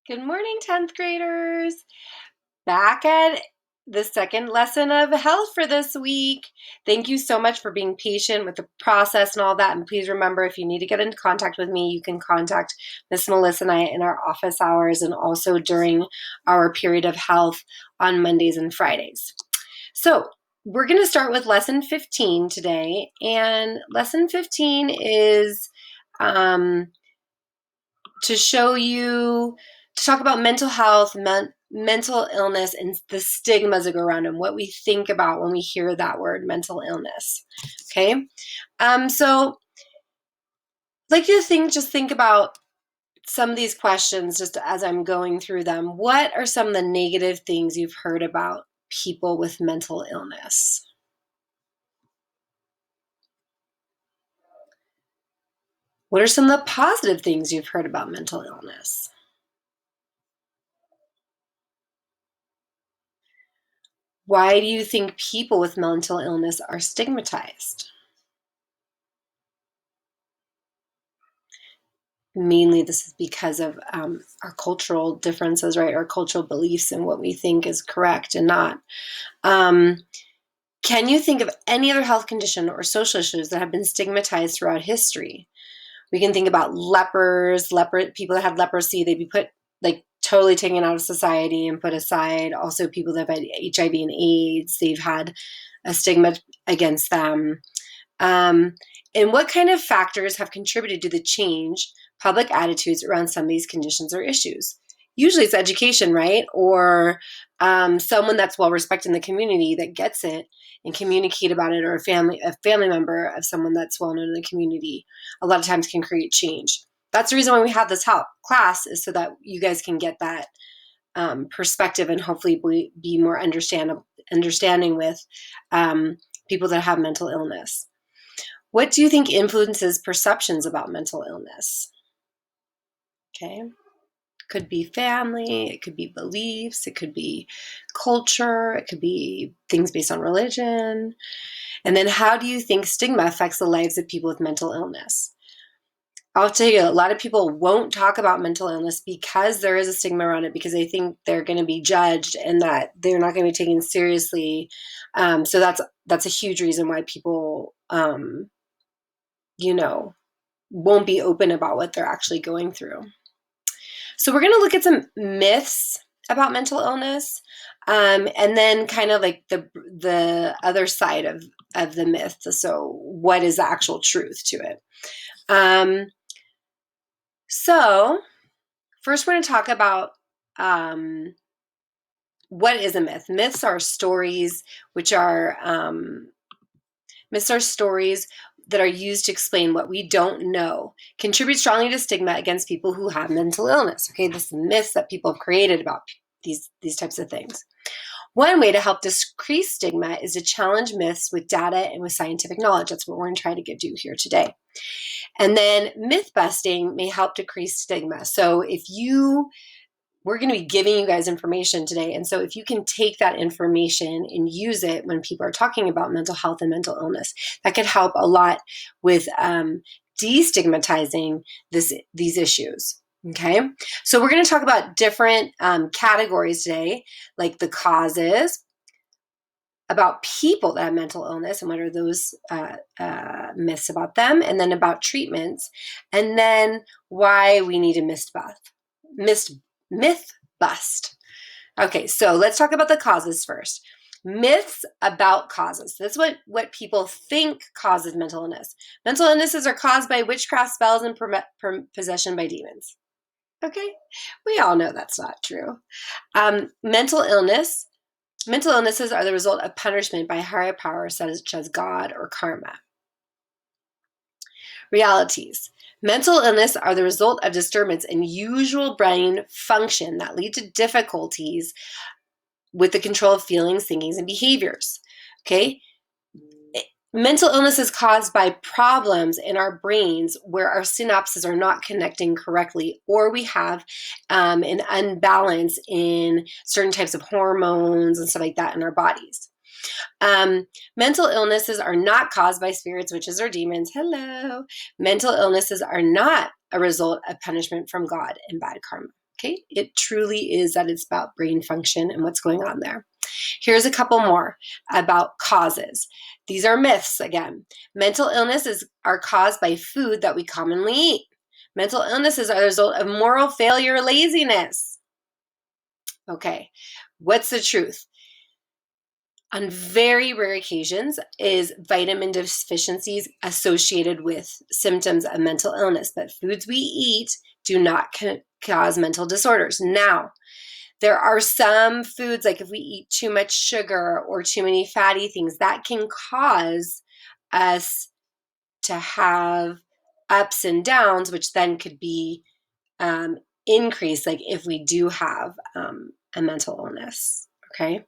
Good morning, 10th graders. Back at the second lesson of health for this week. Thank you so much for being patient with the process and all that. And please remember, if you need to get in contact with me, you can contact Miss Melissa and I in our office hours and also during our period of health on Mondays and Fridays. So we're going to start with lesson 15 today. And lesson 15 is to show you, to talk about mental health, mental illness, and the stigmas that go around and what we think about when we hear that word, mental illness. Okay, so I'd like you to just think about some of these questions just as I'm going through them. What are some of the negative things you've heard about people with mental illness? What are some of the positive things you've heard about mental illness? Why do you think people with mental illness are stigmatized? Mainly this is because of our cultural differences, right? Our cultural beliefs and what we think is correct and not. Can you think of any other health condition or social issues that have been stigmatized throughout history? We can think about people that had leprosy, they'd be put totally taken out of society and put aside. Also people that have had HIV and AIDS, they've had a stigma against them. And what kind of factors have contributed to the change public attitudes around some of these conditions or issues? Usually it's education, right? Or someone that's well respected in the community that gets it and communicate about it, or a family member of someone that's well known in the community a lot of times can create change. That's the reason why we have this class, is so that you guys can get that perspective and hopefully be more understanding with people that have mental illness. What do you think influences perceptions about mental illness? Okay. Could be family, it could be beliefs, it could be culture, it could be things based on religion. And then how do you think stigma affects the lives of people with mental illness? I'll tell you, a lot of people won't talk about mental illness because there is a stigma around it, because they think they're going to be judged and that they're not going to be taken seriously. So that's a huge reason why people, won't be open about what they're actually going through. So we're going to look at some myths about mental illness, and then kind of like the other side of the myth. So what is the actual truth to it? So first we're going to talk about what is a myth. Myths are stories that are used to explain what we don't know, contribute strongly to stigma against people who have mental illness. Okay, this is myths that people have created about these types of things. One way to help decrease stigma is to challenge myths with data and with scientific knowledge. That's what we're going to try to do here today. And then myth busting may help decrease stigma. So we're going to be giving you guys information today. And so if you can take that information and use it when people are talking about mental health and mental illness, that could help a lot with destigmatizing these issues. Okay, so we're going to talk about different categories today, like the causes, about people that have mental illness and what are those myths about them, and then about treatments, and then why we need a myth bust. Okay, so let's talk about the causes first. Myths about causes. That's what people think causes mental illness. Mental illnesses are caused by witchcraft, spells, and possession by demons. Okay, we all know that's not true. Mental illnesses are the result of punishment by higher powers such as God or karma. Realities. Mental illness are the result of disturbance in usual brain function that lead to difficulties with the control of feelings, thinkings, and behaviors. Okay? Mental illness is caused by problems in our brains where our synapses are not connecting correctly, or we have an unbalance in certain types of hormones and stuff like that in our bodies. Mental illnesses are not caused by spirits, witches, or demons. Hello. Mental illnesses are not a result of punishment from God and bad karma. Okay, it truly is that it's about brain function and what's going on there. Here's a couple more about causes. These are myths again. Mental illnesses are caused by food that we commonly eat. Mental illnesses are the result of moral failure or laziness. Okay, what's the truth? On very rare occasions is vitamin deficiencies associated with symptoms of mental illness, but foods we eat do not cause mental disorders. Now, there are some foods, like if we eat too much sugar or too many fatty things, that can cause us to have ups and downs, which then could be increased, like if we do have a mental illness, okay?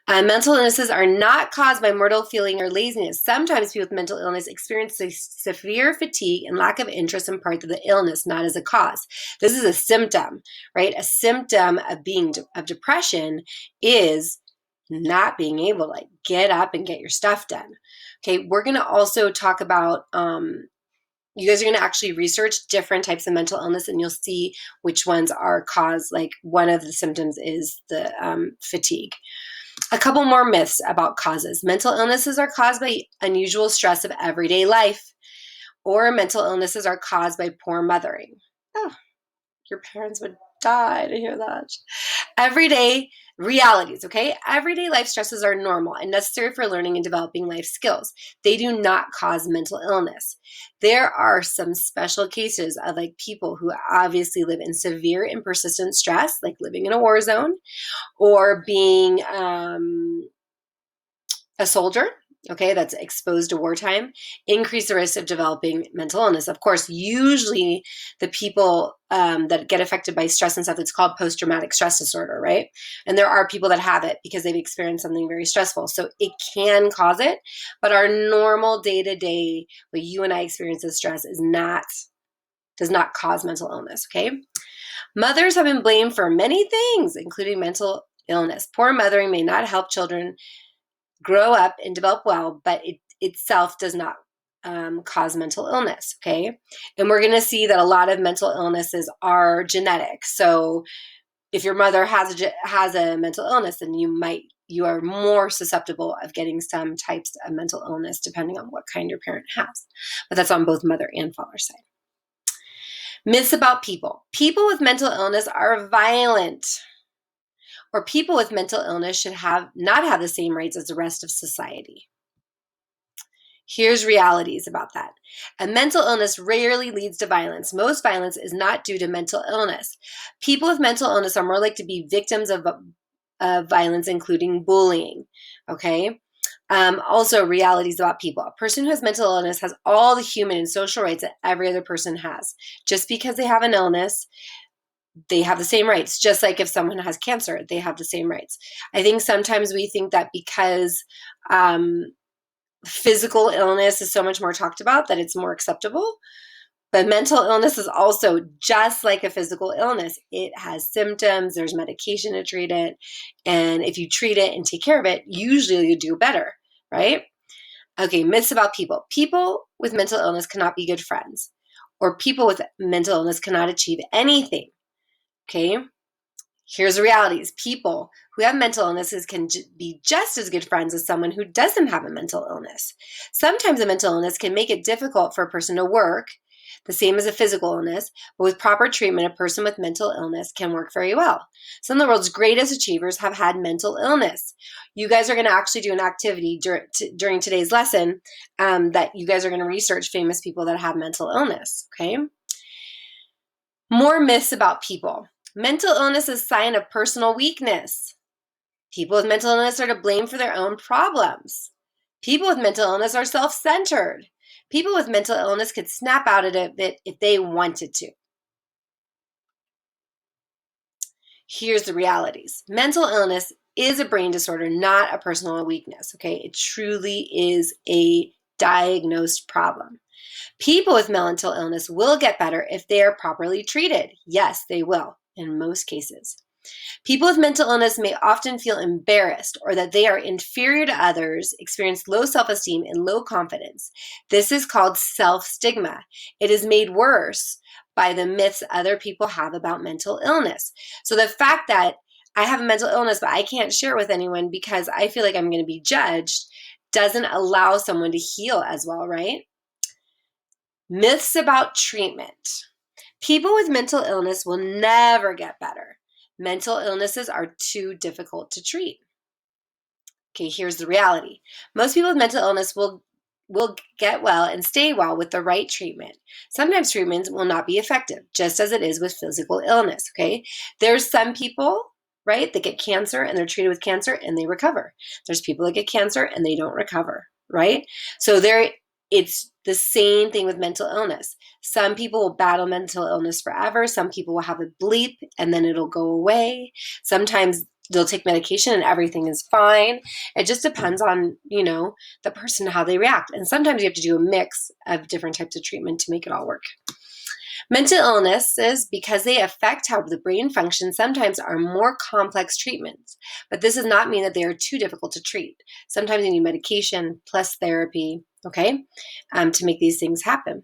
Mental illnesses are not caused by mortal feeling or laziness. Sometimes people with mental illness experience severe fatigue and lack of interest in parts of the illness, not as a cause. This is a symptom, right? A symptom of depression is not being able to get up and get your stuff done. Okay, we're going to also talk about you guys are going to actually research different types of mental illness, and you'll see which ones are caused. Like one of the symptoms is the fatigue. A couple more myths about causes. Mental illnesses are caused by unusual stress of everyday life, or mental illnesses are caused by poor mothering. Oh, your parents would die to hear that. Everyday realities, okay? Everyday life stresses are normal and necessary for learning and developing life skills. They do not cause mental illness. There are some special cases of people who obviously live in severe and persistent stress, like living in a war zone, or being a soldier, okay, that's exposed to wartime, increase the risk of developing mental illness. Of course, usually the people that get affected by stress and stuff, it's called post-traumatic stress disorder, right? And there are people that have it because they've experienced something very stressful. So it can cause it, but our normal day-to-day, what you and I experience as stress does not cause mental illness, okay? Mothers have been blamed for many things, including mental illness. Poor mothering may not help children grow up and develop well, but it itself does not cause mental illness, okay? And we're going to see that a lot of mental illnesses are genetic. So if your mother has a mental illness, then you are more susceptible of getting some types of mental illness depending on what kind your parent has. But that's on both mother and father side. Myths about people. People with mental illness are violent, or people with mental illness should not have the same rights as the rest of society. Here's realities about that. A mental illness rarely leads to violence. Most violence is not due to mental illness. People with mental illness are more likely to be victims of violence, including bullying, okay? Also, realities about people. A person who has mental illness has all the human and social rights that every other person has. Just because they have an illness, they have the same rights. Just like if someone has cancer, they have the same rights. I think sometimes we think that because physical illness is so much more talked about that it's more acceptable. But mental illness is also just like a physical illness. It has symptoms, there's medication to treat it, and if you treat it and take care of it, usually you do better, right? Okay, myths about people. People with mental illness cannot be good friends, or people with mental illness cannot achieve anything, okay? Here's the realities. People who have mental illnesses can be just as good friends as someone who doesn't have a mental illness. Sometimes a mental illness can make it difficult for a person to work, the same as a physical illness, but with proper treatment, a person with mental illness can work very well. Some of the world's greatest achievers have had mental illness. You guys are going to actually do an activity during today's lesson that you guys are going to research famous people that have mental illness, okay? More myths about people. Mental illness is a sign of personal weakness. People with mental illness are to blame for their own problems. People with mental illness are self-centered. People with mental illness could snap out of it if they wanted to. Here's the realities. Mental illness is a brain disorder, not a personal weakness, okay? It truly is a diagnosed problem. People with mental illness will get better if they are properly treated. Yes, they will, in most cases. People with mental illness may often feel embarrassed or that they are inferior to others, experience low self-esteem and low confidence. This is called self-stigma. It is made worse by the myths other people have about mental illness. So the fact that I have a mental illness, but I can't share it with anyone because I feel like I'm going to be judged doesn't allow someone to heal as well, right? Myths about treatment. People with mental illness will never get better. Mental illnesses are too difficult to treat. Okay, here's the reality. Most people with mental illness will get well and stay well with the right treatment. Sometimes treatments will not be effective, just as it is with physical illness, okay? There's some people, right, that get cancer and they're treated with cancer and they recover. There's people that get cancer and they don't recover, right? So it's the same thing with mental illness. Some people will battle mental illness forever. Some people will have a bleep and then it'll go away. Sometimes they'll take medication and everything is fine. It just depends on, the person, how they react. And sometimes you have to do a mix of different types of treatment to make it all work. Mental illnesses, because they affect how the brain functions, sometimes are more complex treatments. But this does not mean that they are too difficult to treat. Sometimes you need medication plus therapy, okay, to make these things happen.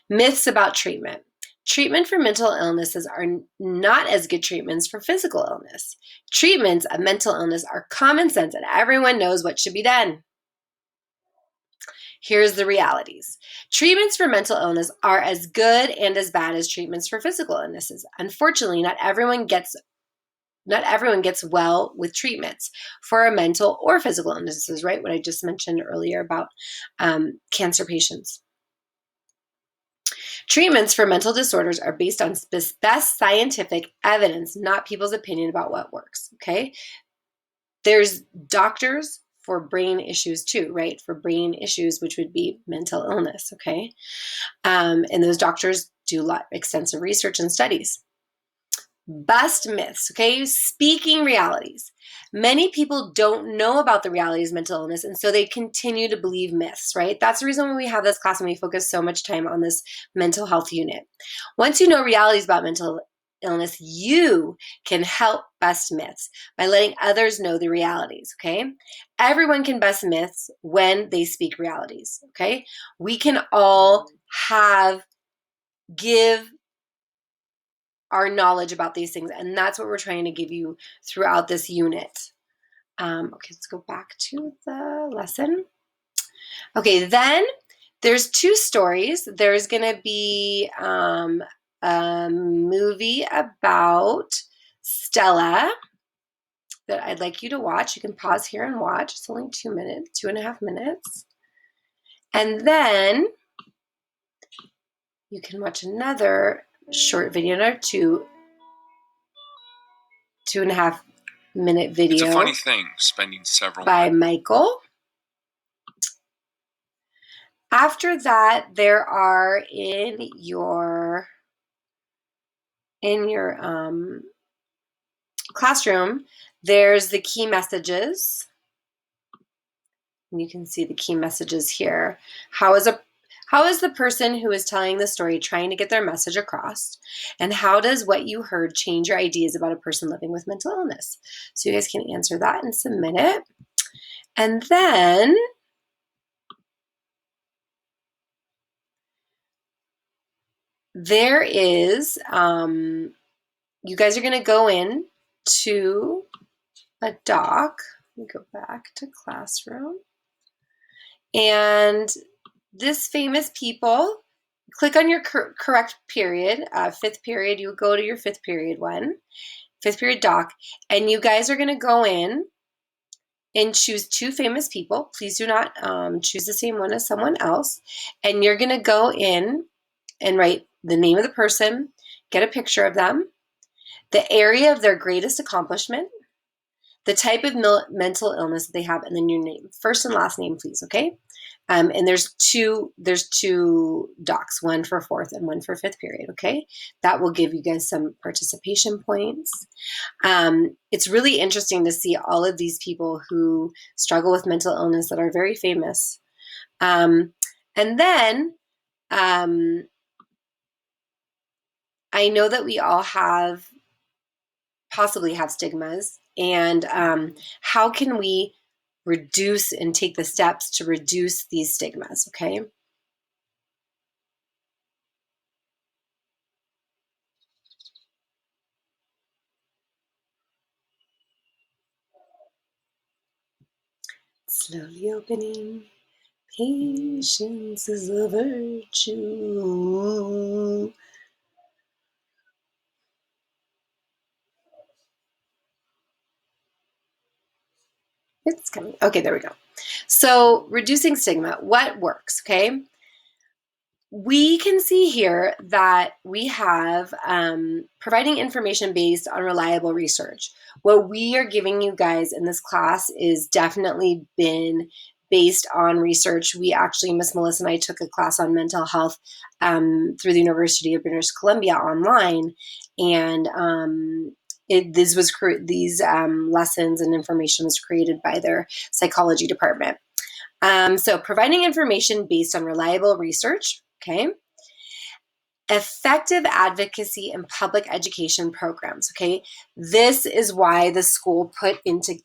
Myths about treatment. Treatment for mental illnesses are not as good treatments for physical illness. Treatments of mental illness are common sense and everyone knows what should be done. Here's the realities. Treatments for mental illness are as good and as bad as treatments for physical illnesses. Unfortunately, not everyone gets well with treatments for mental or physical illnesses, right? What I just mentioned earlier about cancer patients. Treatments for mental disorders are based on best scientific evidence, not people's opinion about what works, okay? There's doctors for brain issues too, right? For brain issues, which would be mental illness, okay? And those doctors do extensive research and studies. Bust myths, okay? Speaking realities. Many people don't know about the realities of mental illness, and so they continue to believe myths, right? That's the reason why we have this class and we focus so much time on this mental health unit. Once you know realities about mental illness, you can help bust myths by letting others know the realities, okay? Everyone can bust myths when they speak realities, okay? We can all give our knowledge about these things, and that's what we're trying to give you throughout this unit. Okay, let's go back to the lesson. Okay, then there's two stories. There's going to be a movie about Stella that I'd like you to watch. You can pause here and watch. It's only 2 minutes, 2.5 minutes. And then you can watch another short video, another 2.5 minute video. It's a funny thing, spending several by Michael. After that, there are in your classroom, there's the key messages. And you can see the key messages here. How is the person who is telling the story trying to get their message across? And how does what you heard change your ideas about a person living with mental illness? So you guys can answer that and submit it. And then there is, you guys are going to go in to a doc. Let me go back to classroom. And this famous people, click on your correct period, fifth period. You go to your fifth period doc, and you guys are going to go in and choose two famous people. Please do not choose the same one as someone else. And you're going to go in and write the name of the person, get a picture of them, the area of their greatest accomplishment, the type of mental illness that they have, and then your name. First and last name, please, okay? And there's two docs, one for fourth and one for fifth period, okay? That will give you guys some participation points. It's really interesting to see all of these people who struggle with mental illness that are very famous. And then I know that we all possibly have stigmas, and how can we reduce and take the steps to reduce these stigmas, okay? Slowly opening. Patience is a virtue. It's coming. Okay, there we go. So, reducing stigma, what works? Okay. We can see here that we have providing information based on reliable research. What we are giving you guys in this class is definitely been based on research. We actually, Miss Melissa and I took a class on mental health through the University of British Columbia online, and these lessons and information was created by their psychology department. So providing information based on reliable research, okay? Effective advocacy and public education programs, okay? This is why the school put into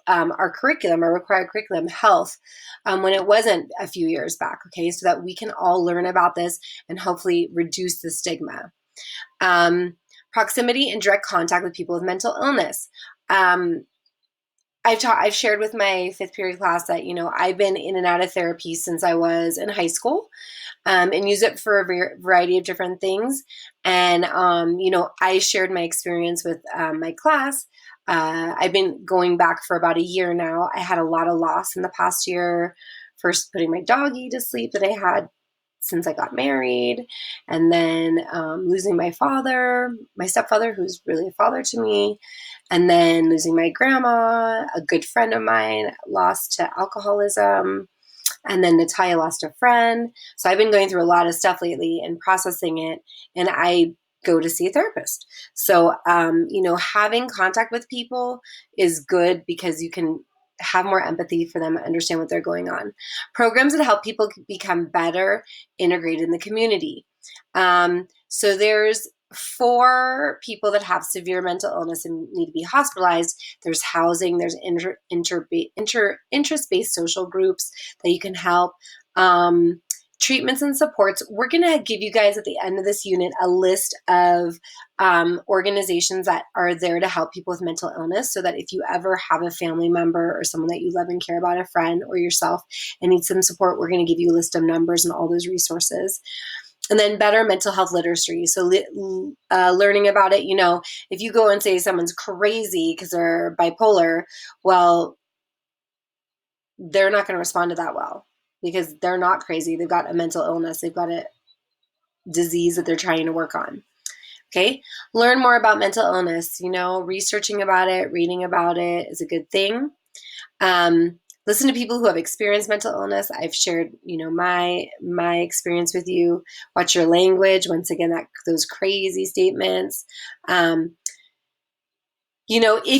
our curriculum, our required curriculum, health, when it wasn't a few years back, okay? So that we can all learn about this and hopefully reduce the stigma. Proximity and direct contact with people with mental illness. I've shared with my fifth period class that, I've been in and out of therapy since I was in high school, and use it for a variety of different things. And, I shared my experience with my class. I've been going back for about a year now. I had a lot of loss in the past year. First, putting my doggy to sleep that I had since I got married, and then losing my father, my stepfather, who's really a father to me, and then losing my grandma, a good friend of mine lost to alcoholism, and then Natalia lost a friend. So I've been going through a lot of stuff lately and processing it, and I go to see a therapist. So, having contact with people is good because you can have more empathy for them and understand what they're going on. Programs that help people become better integrated in the community. So there's for people that have severe mental illness and need to be hospitalized, there's housing, there's interest-based social groups that you can help. Treatments and supports. We're going to give you guys at the end of this unit a list of organizations that are there to help people with mental illness, so that if you ever have a family member or someone that you love and care about, a friend or yourself, and need some support, we're going to give you a list of numbers and all those resources. And then better mental health literacy. So learning about it, if you go and say someone's crazy because they're bipolar, well, they're not going to respond to that well, because they're not crazy. They've got a mental illness. They've got a disease that they're trying to work on. Okay. Learn more about mental illness. Researching about it, reading about it is a good thing. Listen to people who have experienced mental illness. I've shared, my experience with you. Watch your language. Once again, those crazy statements. If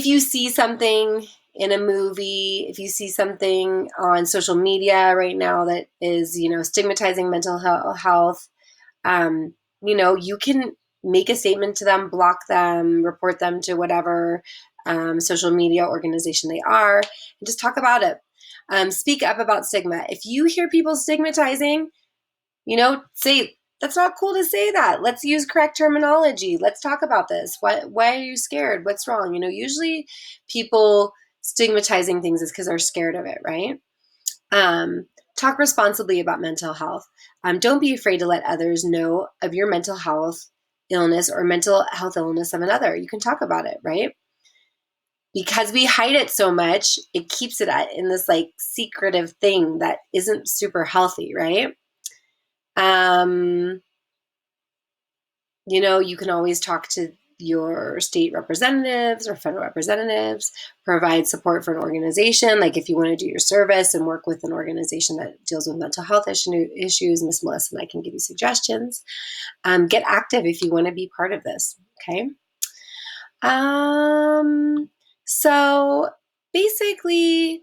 you see something in a movie, if you see something on social media right now that is, stigmatizing mental health, you can make a statement to them, block them, report them to whatever social media organization they are, and just talk about it. Speak up about stigma. If you hear people stigmatizing, say, that's not cool to say that. Let's use correct terminology. Let's talk about this. Why are you scared? What's wrong? Usually people stigmatizing things is because they're scared of it, right? Talk responsibly about mental health. Don't be afraid to let others know of your mental health illness or mental health illness of another. You can talk about it, right? Because we hide it so much, it keeps it in this secretive thing that isn't super healthy, right? You can always talk to your state representatives or federal representatives, provide support for an organization. Like if you want to do your service and work with an organization that deals with mental health issues, Miss Melissa and I can give you suggestions. Get active if you want to be part of this, okay? So basically,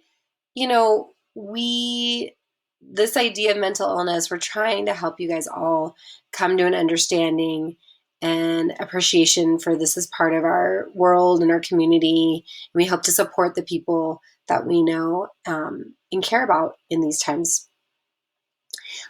this idea of mental illness, we're trying to help you guys all come to an understanding and appreciation for this as part of our world and our community. And we hope to support the people that we know and care about in these times.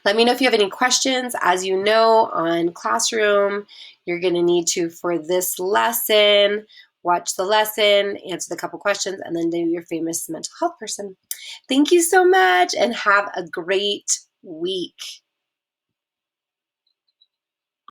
Let me know if you have any questions. As you know, on Classroom, you're going to need to, for this lesson, watch the lesson, answer the couple questions, and then do your famous mental health person. Thank you so much and have a great week.